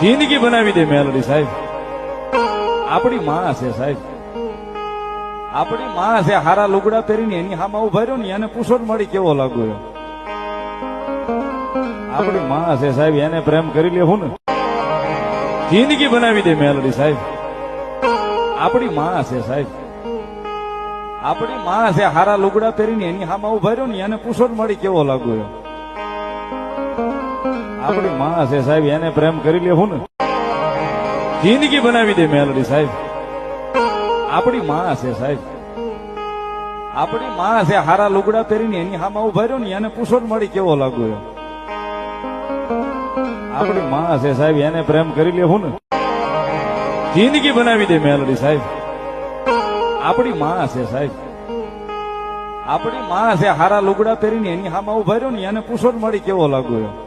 જિંદગી બનાવી દે મેલડી સાહેબ. આપણી માં છે સાહેબ, આપણી માં છે. હારા લુગડા પહેરીને એની હામાં ઉભા રહ્યો ને એને પૂછો મળી કેવો લાગુ એમ. આપણી માં છે સાહેબ, એને પ્રેમ કરી લેવું ને જિંદગી બનાવી દે મેલડી સાહેબ. આપણી માં છે સાહેબ, આપણી માં છે. હારા લુગડા પહેરીને એની હામાં ઉભા રહ્યો ને એને પૂછો મળી કેવો લાગુ એમ. આપણી માં છે સાહેબ, એને પ્રેમ કરી લેવું ને જિંદગી બનાવી દે મેલડી સાહેબ. આપણી માં છે સાહેબ, આપણી માં છે. હારા લુગડા પહેરીને એની હામાં ઉભા રહ્યો ને એને પૂછો મળી કેવો લાગુ એમ. આપણી માં છે સાહેબ, એને પ્રેમ કરી લેવું ને જિંદગી બનાવી દે મેલડી સાહેબ. આપણી માં છે સાહેબ, આપણી માં છે. હારા લુગડા પહેરીને એની હામાં ઉભા રહ્યો ને એને પૂછો મળી કેવો લાગુ એમ.